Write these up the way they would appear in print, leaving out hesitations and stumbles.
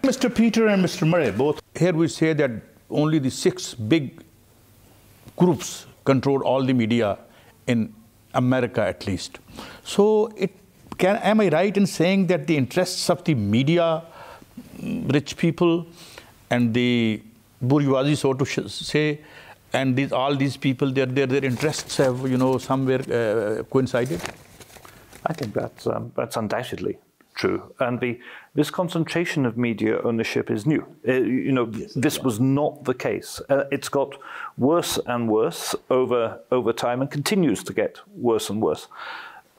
Mr. Peter and Mr. Murray, both here we say that only the 6 big groups control all the media in America at least. So am I right in saying that the interests of the media, rich people, and the bourgeoisie, so to say, and all these people, their interests have, somewhere coincided? I think that's undoubtedly true. And this concentration of media ownership is new. This was not the case. It's got worse and worse over time and continues to get worse and worse.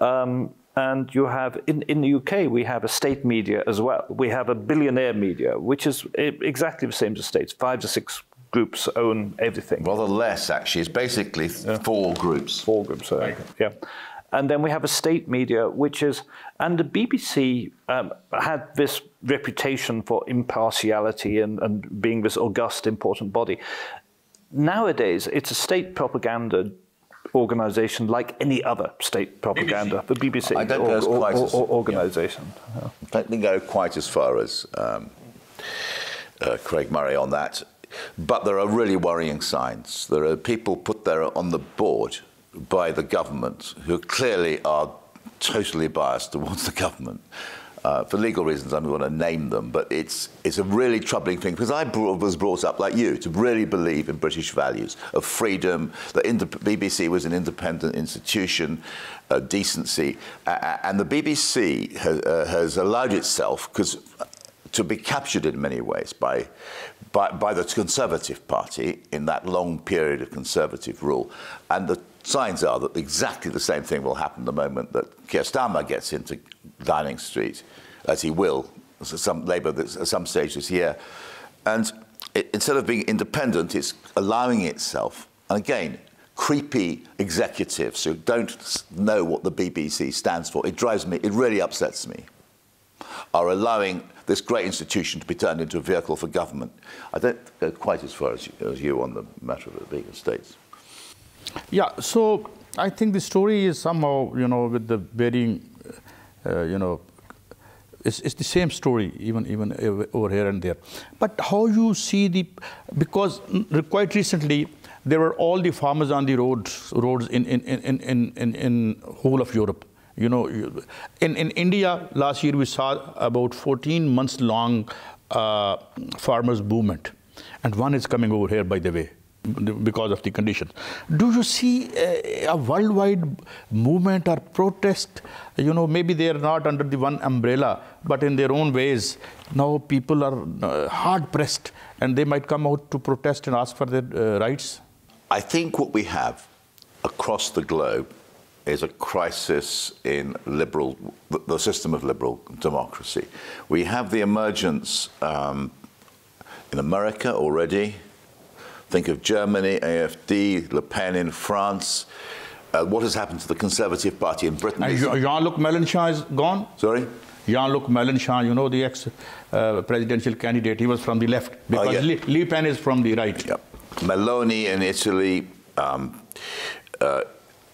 And you have, in the UK, we have a state media as well. We have a billionaire media, which is exactly the same as the states. 5 to 6 groups own everything. Rather less, actually. It's basically 4 groups. 4 groups, yeah. And then we have a state media, which is, and the BBC had this reputation for impartiality and being this august, important body. Nowadays, it's a state propaganda organization like any other state propaganda, the BBC I don't go quite as, organization. Yeah. I don't go quite as far as Craig Murray on that, but there are really worrying signs. There are people put there on the board by the government who clearly are totally biased towards the government. For legal reasons, I don't want to name them, but it's a really troubling thing, because I was brought up, like you, to really believe in British values of freedom, that the BBC was an independent institution, decency, and the BBC has allowed itself to be captured in many ways by the Conservative Party in that long period of Conservative rule, and the signs are that exactly the same thing will happen the moment that Keir Starmer gets into Downing Street, as he will, Labour at some stage this year. And instead of being independent, it's allowing itself, and again, creepy executives who don't know what the BBC stands for, it drives me, it really upsets me, are allowing this great institution to be turned into a vehicle for government. I don't go quite as far as you on the matter of the big estates. Yeah, so I think the story is somehow, with the varying, it's the same story, even over here and there. But how you see because quite recently there were all the farmers on the roads in whole of Europe. In India last year we saw about 14 months long farmers movement, and one is coming over here, by the way, because of the conditions. Do you see a worldwide movement or protest? Maybe they are not under the one umbrella, but in their own ways. Now people are hard pressed, and they might come out to protest and ask for their rights. I think what we have across the globe is a crisis in the system of liberal democracy. We have the emergence in America already. Think of Germany, AfD, Le Pen in France. What has happened to the Conservative Party in Britain? And Jean-Luc Mélenchon is gone? Sorry? Jean-Luc Mélenchon, the ex-presidential candidate, he was from the left, because Le Pen is from the right. Yep. Meloni in Italy,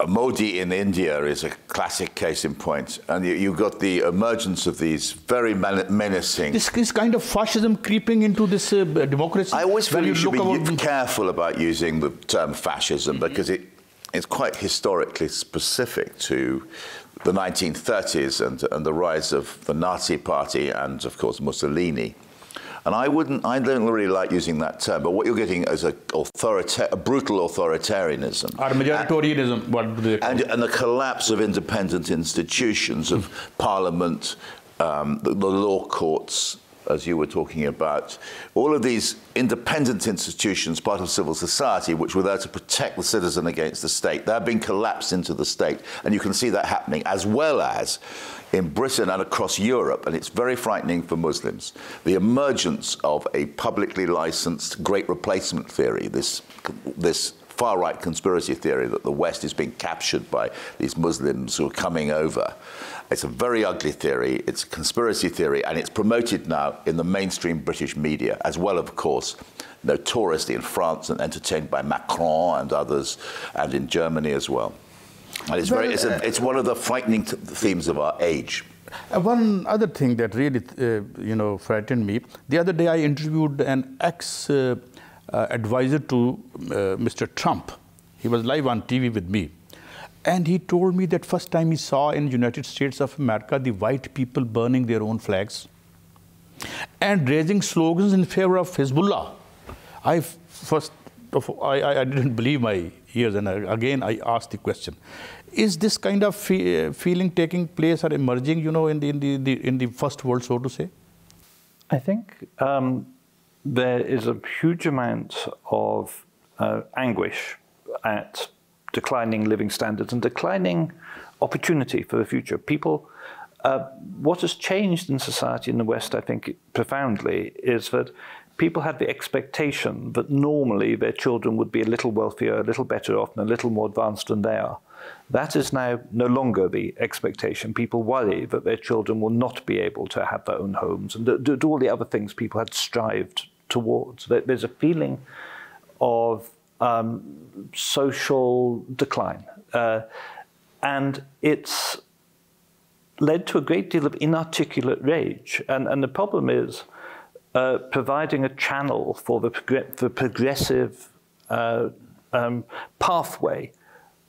Modi in India is a classic case in point. And you've got the emergence of these very menacing... This is kind of fascism creeping into this democracy. I always feel you should be careful about using the term fascism, because it's quite historically specific to the 1930s and the rise of the Nazi Party and, of course, Mussolini. And I don't really like using that term, but what you're getting is a brutal authoritarianism. Or majoritarianism, what do they call it? And the collapse of independent institutions, of parliament, the law courts, as you were talking about. All of these independent institutions, part of civil society, which were there to protect the citizen against the state, they're being collapsed into the state. And you can see that happening, as well as in Britain and across Europe, and it's very frightening for Muslims, the emergence of a publicly licensed great replacement theory, this far-right conspiracy theory that the West is being captured by these Muslims who are coming over. It's a very ugly theory, it's a conspiracy theory, and it's promoted now in the mainstream British media, as well, of course, notoriously in France and entertained by Macron and others, and in Germany as well. And it's one of the frightening themes of our age. One other thing that really, frightened me. The other day, I interviewed an ex-advisor to Mr. Trump. He was live on TV with me. And he told me that first time he saw in the United States of America the white people burning their own flags and raising slogans in favor of Hezbollah. I didn't believe my ears, and again I asked the question: is this kind of feeling taking place or emerging, in the first world, so to say? I think there is a huge amount of anguish at declining living standards and declining opportunity for the future. People, what has changed in society in the West, I think, profoundly, is that people had the expectation that normally their children would be a little wealthier, a little better off, and a little more advanced than they are. That is now no longer the expectation. People worry that their children will not be able to have their own homes and do all the other things people had strived towards. There's a feeling of social decline. And it's led to a great deal of inarticulate rage. And the problem is providing a channel for the progressive pathway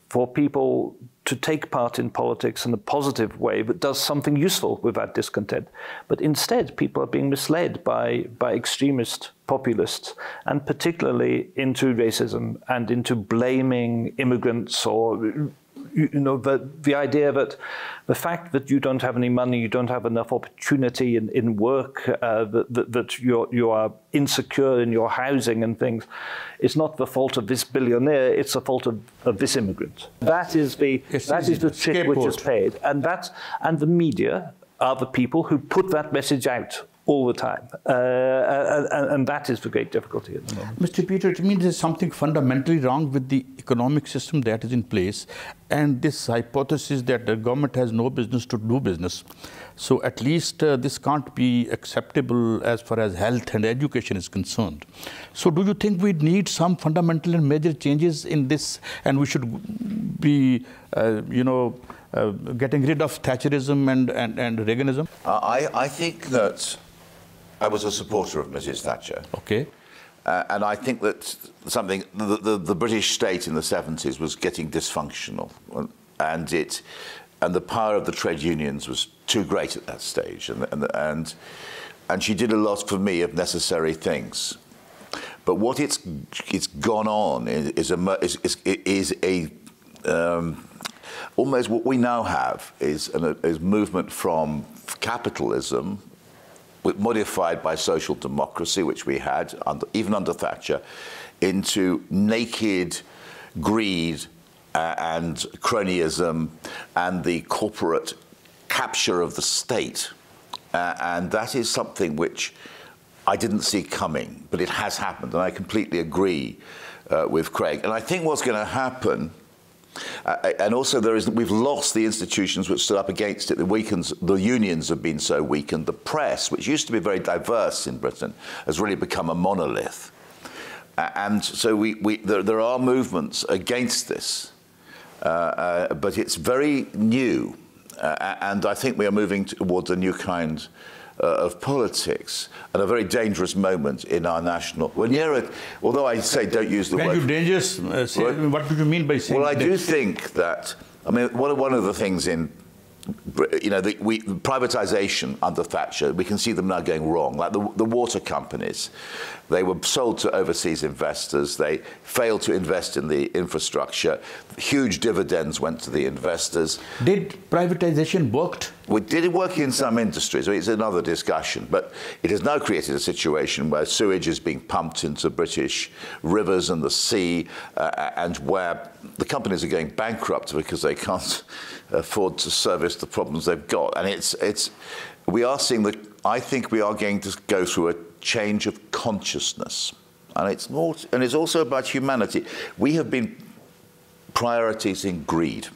for people to take part in politics in a positive way that does something useful with that discontent. But instead, people are being misled by extremist populists, and particularly into racism and into blaming immigrants, or the idea that the fact that you don't have any money, you don't have enough opportunity in work, that you are insecure in your housing and things, is not the fault of this billionaire, it's the fault of this immigrant. That is the trick which is paid. And the media are the people who put that message out all the time. And that is the great difficulty at the moment. Mr. Peter, it means there's something fundamentally wrong with the economic system that is in place, and this hypothesis that the government has no business to do business. So at least this can't be acceptable as far as health and education is concerned. So do you think we need some fundamental and major changes in this, and we should be, getting rid of Thatcherism and Reaganism? I think that I was a supporter of Mrs. Thatcher. Okay. And I think that the British state in the 70s was getting dysfunctional, and the power of the trade unions was too great at that stage, and she did a lot for me of necessary things. But what it's gone on is almost what we now have is movement from capitalism, modified by social democracy, which we had even under Thatcher, into naked greed and cronyism and the corporate capture of the state. And that is something which I didn't see coming, but it has happened, and I completely agree with Craig. And I think what's going to happen, and also we've lost the institutions which stood up against it. The unions have been so weakened. The press, which used to be very diverse in Britain, has really become a monolith. And so there are movements against this, but it's very new. And I think we are moving towards a new kind of politics, and a very dangerous moment in our national. Although I say don't use the word. When you dangerous, what do you mean by saying? Well, I do think that. I mean, one of the things in, privatization under Thatcher, we can see them now going wrong. Like the water companies, they were sold to overseas investors. They failed to invest in the infrastructure. Huge dividends went to the investors. Did privatization work? Did it work in some industries? It's another discussion. But it has now created a situation where sewage is being pumped into British rivers and the sea, and where the companies are going bankrupt because they can't afford to service the problems they've got. And we are seeing that. I think we are going to go through a change of consciousness, and it's also about humanity. We have been prioritizing greed,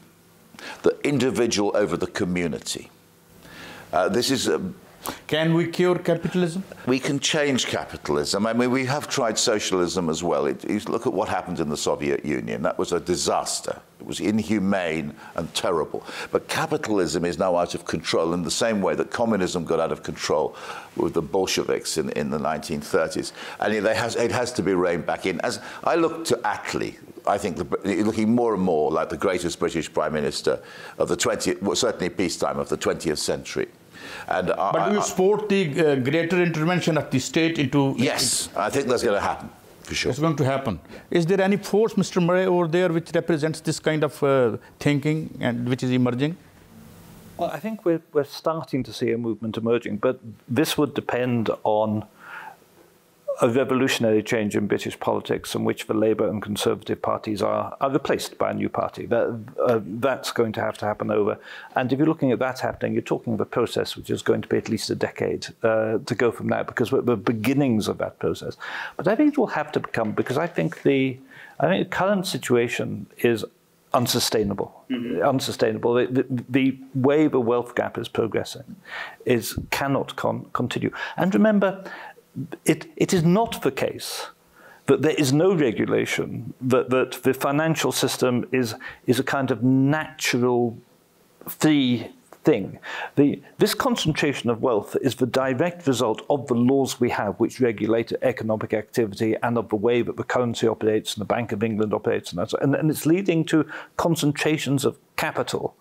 the individual over the community. This is. Can we cure capitalism? We can change capitalism. I mean, we have tried socialism as well. You look at what happened in the Soviet Union. That was a disaster. It was inhumane and terrible. But capitalism is now out of control in the same way that communism got out of control with the Bolsheviks in the 1930s. And it has to be reined back in. As I look to Attlee, I think looking more and more like the greatest British Prime Minister of the 20th, well, certainly peacetime, of the 20th century. And but do you support the greater intervention of the state into... Yes, I think that's going to happen, for sure. It's going to happen. Is there any force, Mr. Murray, over there which represents this kind of thinking and which is emerging? Well, I think we're starting to see a movement emerging, but this would depend on a revolutionary change in British politics in which the Labour and Conservative parties are replaced by a new party. That's going to have to happen over. And if you're looking at that happening, you're talking of a process which is going to be at least a decade to go from now, because we're at the beginnings of that process. But I think it will have to become, because I think the current situation is unsustainable. Mm-hmm. Unsustainable. The way the wealth gap is progressing cannot continue. And remember, it is not the case that there is no regulation, that the financial system is a kind of natural, free thing. This concentration of wealth is the direct result of the laws we have which regulate economic activity and of the way that the currency operates and the Bank of England operates, and it's leading to concentrations of capital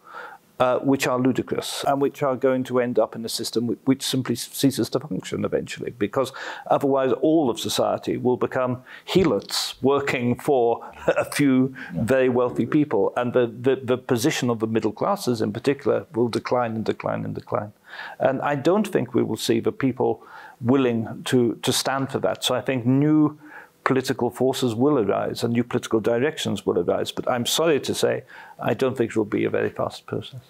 which are ludicrous and which are going to end up in a system which simply ceases to function eventually, because otherwise all of society will become helots working for a few very wealthy people, and the position of the middle classes in particular will decline and decline and decline. And I don't think we will see the people willing to stand for that. So I think new political forces will arise and new political directions will arise. But I'm sorry to say, I don't think it will be a very fast process.